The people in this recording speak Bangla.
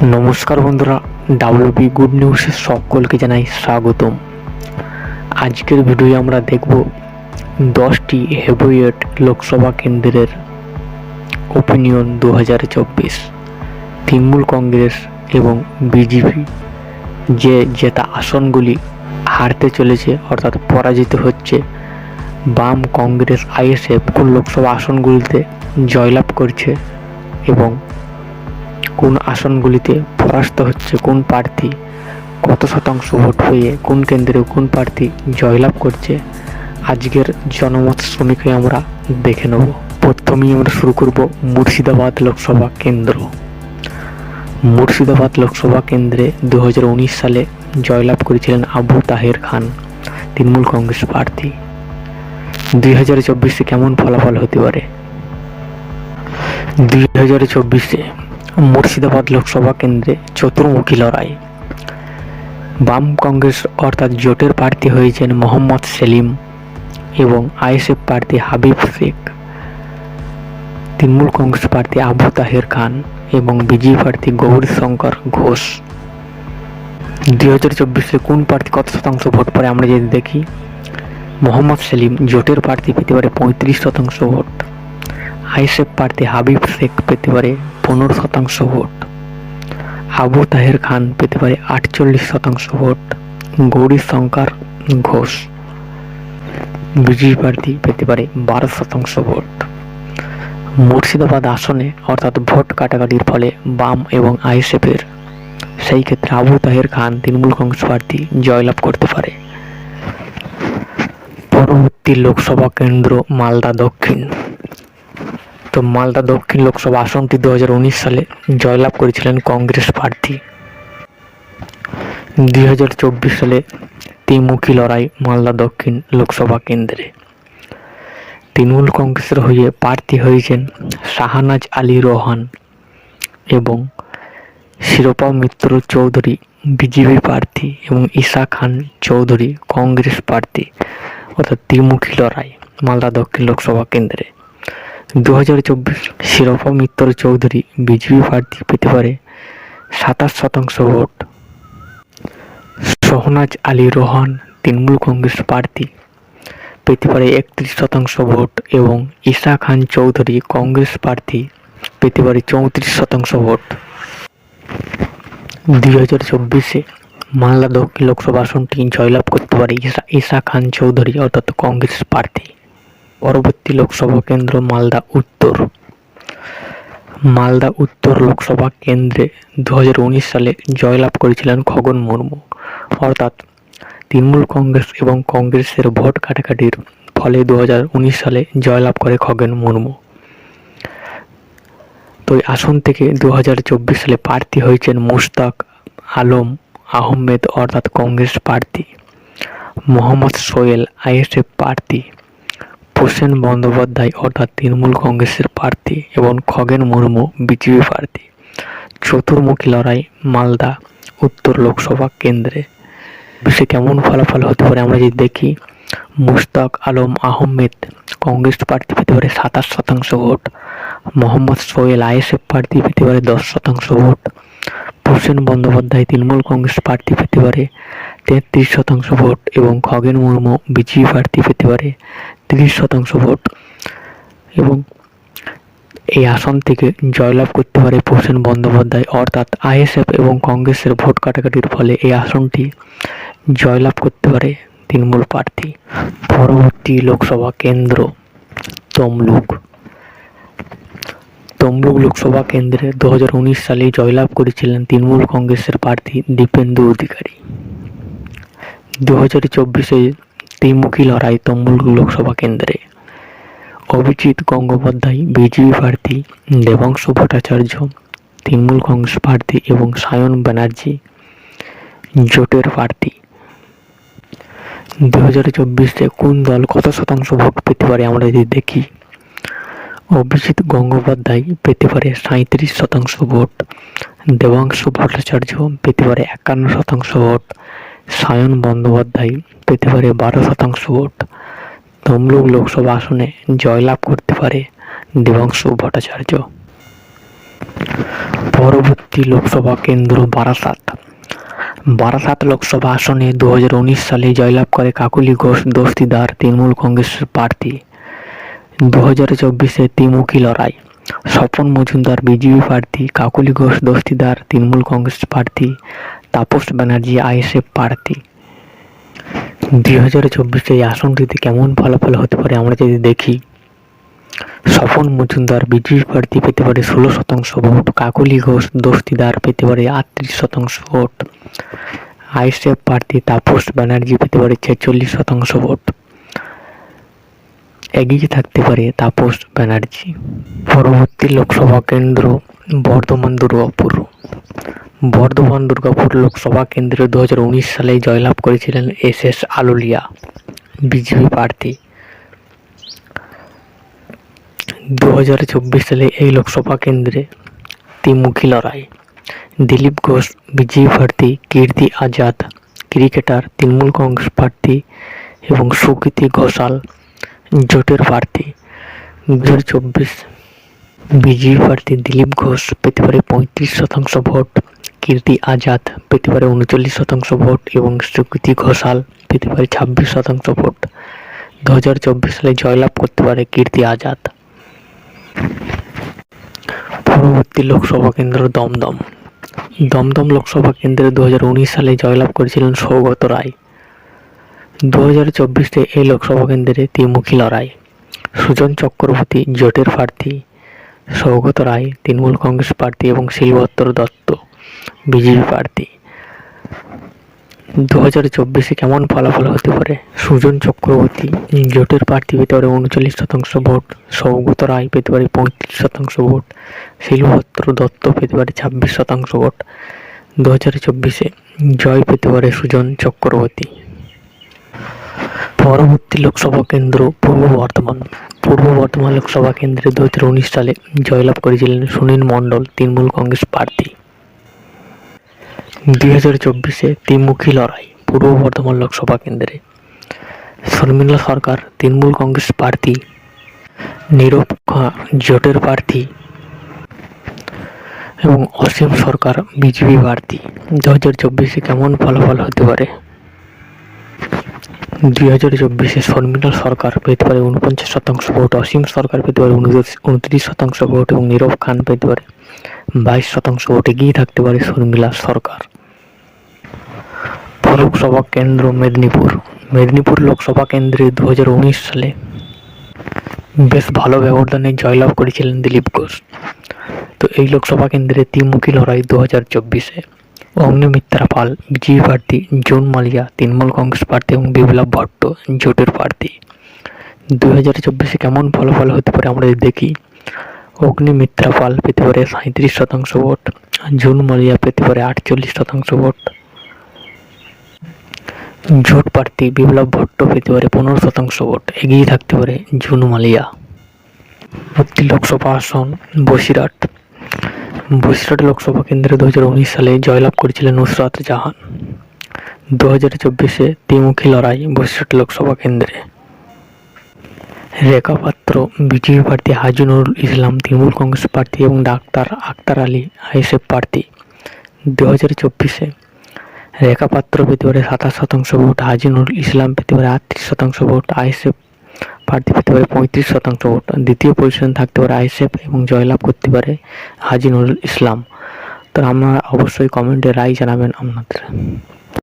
নমস্কার বন্ধুরা, ডাব্লিউবি গুড নিউজে সকলকে জানাই স্বাগতম। আজকের ভিডিওয়ে আমরা দেখব 10টি হেভিওয়েট লোকসভা কেন্দ্রের ওপিনিয়ন 2024। তৃণমূল কংগ্রেস এবং বিজেপি যে জেতা আসনগুলি হারতে চলেছে অর্থাৎ পরাজিত হচ্ছে, বাম, কংগ্রেস, আইএসএফ কোন লোকসভা আসনগুলিতে জয়লাভ করছে এবং কোন আসনগুলিতে পরাস্ত হচ্ছে কোন প্রার্থী, কত শতাংশ ভোট পেয়ে কোন কেন্দ্রে কোন প্রার্থী জয়লাভ করছে, আজকের জনমত সমীক্ষায় আমরা দেখে নেব। প্রথমেই আমরা শুরু করব মুর্শিদাবাদ লোকসভা কেন্দ্র। মুর্শিদাবাদ লোকসভা কেন্দ্রে 2019 সালে জয়লাভ করেছিলেন আবু তাহের খান, তৃণমূল কংগ্রেস প্রার্থী। 2024-এ কেমন ফলাফল হতে পারে? 2024-এ মুর্শিদাবাদ লোকসভা কেন্দ্রে চতুর্মুখী লড়াই। বাম কংগ্রেস অর্থাৎ জোটের প্রার্থী হয়েছেন মোহাম্মদ সেলিম এবং আইএসএফ প্রার্থী হাবিব শেখ, তৃণমূল কংগ্রেস প্রার্থী আবু তাহের খান এবং বিজেপি প্রার্থী গৌরীশঙ্কর ঘোষ। 2024-এ কোন প্রার্থী কত শতাংশ ভোট পড়ে আমরা যদি দেখি, মোহাম্মদ সেলিম জোটের প্রার্থী পেতে পারে 35% ভোট, আইএসএফ প্রার্থী হাবিব শেখ পেতে পারে 15% ভোট, আবু তাহের খান পেতে পারে 48% ভোট, গৌরীশঙ্কর ঘোষ বিজেপি প্রার্থী পেতে পারে 12% ভোট। মুর্শিদাবাদ আসনে অর্থাৎ ভোট কাটাকাটির ফলে বাম এবং আইএসএফের, সেই ক্ষেত্রে আবু তাহের খান তৃণমূল কংগ্রেস প্রার্থী জয়লাভ করতে পারে। পরবর্তী লোকসভা কেন্দ্র মালদা দক্ষিণ। তো মালদা দক্ষিণ লোকসভা আসনটি 2019 সালে জয়লাভ করেছিলেন কংগ্রেস প্রার্থী। 2024 সালে ত্রিমুখী লড়াই মালদা দক্ষিণ লোকসভা কেন্দ্রে। তৃণমূল কংগ্রেসের হয়ে প্রার্থী হয়েছেন শাহনাজ আলী রোহান এবং শিরোপা মিত্র চৌধুরী বিজেপি প্রার্থী এবং ঈশা খান চৌধুরী কংগ্রেস প্রার্থী, অর্থাৎ ত্রিমুখী লড়াই মালদা দক্ষিণ লোকসভা কেন্দ্রে। 2024 শিরোপা মিত্র চৌধুরী বিজেপি প্রার্থী পেতে পারে 27% ভোট, শাহনাজ আলী রোহান তৃণমূল কংগ্রেস প্রার্থী পেতে পারে 31% ভোট এবং ঈশা খান চৌধুরী কংগ্রেস প্রার্থী পেতে পারে 34% ভোট। 2024-এ মালদা দক্ষিণ লোকসভা আসনটি জয়লাভ করতে পারে ঈশা খান চৌধুরী অর্থাৎ কংগ্রেস প্রার্থী। পরবর্তী লোকসভা কেন্দ্র মালদা উত্তর। মালদা উত্তর লোকসভা কেন্দ্রে 2019 সালে জয়লাভ করেছিলেন খগন মুর্মু, অর্থাৎ তৃণমূল কংগ্রেস এবং কংগ্রেসের ভোট কাটাকাটির ফলে 2019 সালে জয়লাভ করে খগন মুর্মু। তো এই আসন থেকে 2024 সালে প্রার্থী হয়েছেন মুশতাক আলম আহমেদ অর্থাৎ কংগ্রেস প্রার্থী, মোহাম্মদ সোহেল আইএসএফ প্রার্থী, প্রসেন বন্দ্যোপাধ্যায় অর্থাৎ তৃণমূল কংগ্রেসের প্রার্থী এবং খগেন মুর্মু বিজেপি প্রার্থী। চতুর্মুখী লড়াই মালদা উত্তর লোকসভা কেন্দ্রে। বেশি কেমন ফলাফল হতে পারে আমরা যদি দেখি, মুশতাক আলম আহমেদ কংগ্রেস প্রার্থী পেতে পারে 27% ভোট, মোহাম্মদ সোহেল আইএসএফ প্রার্থী পেতে পারে 10% ভোট, প্রসেন বন্দ্যোপাধ্যায় তৃণমূল কংগ্রেস প্রার্থী পেতে পারে 33% ভোট এবং খগেন মুর্মু বিজেপি প্রার্থী পেতে পারে 30% ভোট। এবং এই আসন থেকে জয়লাভ করতে পারে প্রসেন বন্দ্যোপাধ্যায়, অর্থাৎ আইএসএফ এবং কংগ্রেসের ভোট কাটাকাটির ফলে এই আসনটি জয়লাভ করতে পারে তৃণমূল প্রার্থী। পরবর্তী লোকসভা কেন্দ্র তমলুক। তমলুক লোকসভা কেন্দ্রে 2019 সালে জয়লাভ করেছিলেন তৃণমূল কংগ্রেসের প্রার্থী দীপেন্দু অধিকারী। 2024-এ ত্রিমুখী লড়াই তমলুক লোকসভা কেন্দ্রে। অভিজিৎ গঙ্গোপাধ্যায় বিজেপি প্রার্থী, দেবাংশু ভট্টাচার্য তৃণমূল কংগ্রেস প্রার্থী এবং সায়ন ব্যানার্জি জোটের প্রার্থী। 2024-এ কোন দল কত শতাংশ ভোট পেতে পারে আমরা যদি দেখি, অভিজিৎ গঙ্গোপাধ্যায় পেতে পারে 37% ভোট, দেবাংশু ভট্টাচার্য পেতে পারে 51% ভোট, সায়ন বন্দ্যোপাধ্যায় পেতে পারে 12% ভোট। তমলুক লোকসভা আসনে জয়লাভ করতে পারে দেবাংশু ভট্টাচার্য। পরবর্তী লোকসভা কেন্দ্র বারাসাত। বারাসাত লোকসভা আসনে 2019 সালে জয়লাভ করে কাকলি ঘোষ দস্তিদার তৃণমূল কংগ্রেসের প্রার্থী। 2024-এ ত্রিমুখী লড়াই, স্বপন মজুমদার বিজেপি প্রার্থী, কাকলি ঘোষ দস্তিদার তৃণমূল কংগ্রেস প্রার্থী, তাপস ব্যানার্জি আইএসএফ প্রার্থী। 2024-এ এই আসনটিতে কেমন ফলাফল হতে পারে আমরা যদি দেখি, স্বপন মজুমদার বিজেপি প্রার্থী পেতে পারে 16% ভোট, কাকলি ঘোষ দস্তিদার পেতে পারে 38% ভোট, আইএসএফ প্রার্থী তাপস ব্যানার্জি পেতে পারে 46% ভোট। এগিয়ে থাকতে পারে তাপস ব্যানার্জি। পরবর্তী লোকসভা কেন্দ্র বর্ধমান দুর্গাপুর। বর্ধমান দুর্গাপুর লোকসভা কেন্দ্রে 2019 সালে জয়লাভ করেছিলেন এস আলুলিয়া বিজেপি প্রার্থী। 2024 সালে এই লোকসভা কেন্দ্রে ত্রিমুখী লড়াই, দিলীপ ঘোষ বিজেপি প্রার্থী, কীর্তি আজাদ ক্রিকেটার তৃণমূল কংগ্রেস প্রার্থী এবং সুকৃতি ঘোষাল জোটের প্রার্থী। 2024 বিজেপি প্রার্থী দিলীপ ঘোষ পেতে পারে 35% ভোট, কীর্তি আজাদ পেতে পারে 39% ভোট এবং সুকৃতি ঘোষাল পেতে পারে 26% ভোট। 2024 সালে জয়লাভ করতে পারে কীর্তি আজাদ। পরবর্তী লোকসভা কেন্দ্র দমদম। দমদম লোকসভা কেন্দ্রে 2019 সালে জয়লাভ করেছিলেন সৌগত রায়। 2024-এ এই লোকসভা কেন্দ্রে ত্রিমুখী লড়াই, সুজন চক্রবর্তী জোটের প্রার্থী, সৌগত রায় তৃণমূল কংগ্রেস প্রার্থী এবং শিলভদ্র দত্ত বিজেপি প্রার্থী। 2024-এ কেমন ফলাফল হতে পারে, সুজন চক্রবর্তী জোটের প্রার্থী পেতে পারে 39% ভোট, সৌগত রায় পেতে পারে 35% ভোট, শিলভদ্র দত্ত পেতে পারে 26% ভোট। 2024-এ জয় পেতে পারে সুজন চক্রবর্তী। পরবর্তী লোকসভা কেন্দ্র পূর্ব বর্ধমান। পূর্ব বর্ধমান লোকসভা কেন্দ্রে 2019 সালে জয়লাভ করেছিলেন সুনীল মণ্ডল তৃণমূল কংগ্রেস প্রার্থী। 2024-এ ত্রিমুখী লড়াই, পূর্ব বর্ধমান লোকসভা কেন্দ্রে শর্মিলা সরকার তৃণমূল কংগ্রেস প্রার্থী, নীরব খাঁ জোটের প্রার্থী এবং অসীম সরকার বিজেপি প্রার্থী। 2024-এ কেমন ফলাফল হতে পারে, 2024-এ শর্মিলা সরকার পেতে পারে 49% ভোট, অসীম সরকার পেতে পারে 29% ভোট এবং নীরব খান পেতে পারে 22% ভোট। এগিয়ে থাকতে পারে শর্মিলা সরকার। লোকসভা কেন্দ্র মেদিনীপুর। মেদিনীপুর লোকসভা কেন্দ্রে 2019 সালে বেশ ভালো ব্যবধানে জয়লাভ করেছিলেন দিলীপ ঘোষ। তো এই লোকসভা কেন্দ্রে ত্রিমুখী লড়াই 2024-এ অগ্নিমিত্রা পাল বিজেপি প্রার্থী, জুন মালিয়া তৃণমূল কংগ্রেস প্রার্থী এবং বিপ্লব ভট্ট জোটের প্রার্থী। 2024-এ কেমন ফলাফল হতে পারে আমরা দেখি, অগ্নিমিত্রা পাল পেতে পারে 37% ভোট, জুন মালিয়া পেতে পারে 48% ভোট, জোট প্রার্থী বিপ্লব ভট্ট পেতে পারে 15% ভোট। এগিয়ে থাকতে পারে জুন মালিয়া। পরবর্তী লোকসভা আসন বসিরহাট। বসিরহাট লোকসভা কেন্দ্রে 2019 সালে জয়লাভ করেছিলেন নুসরাত জাহান। 2024-এ ত্রিমুখী লড়াই বসিরহাট লোকসভা কেন্দ্রে, রেখা পাত্র বিজেপি প্রার্থী, হাজী নুরুল ইসলাম তৃণমূল কংগ্রেস প্রার্থী এবং ডাক্তার আক্তার আলী আইএসএফ প্রার্থী। 2024-এ রেখা পাত্র পেতে পারে 27% ভোট, হাজী নুরুল ইসলাম পেতে পারে 38% ভোট, আইএসএফ প্রার্থী পেতে পারে 35% ভোট। দ্বিতীয় পজিশনে থাকতে পারে আইএসএফ এবং জয়লাভ করতে পারে হাজী নুরুল ইসলাম। তো আপনারা অবশ্যই কমেন্টে রায় জানাবেন আপনাদের।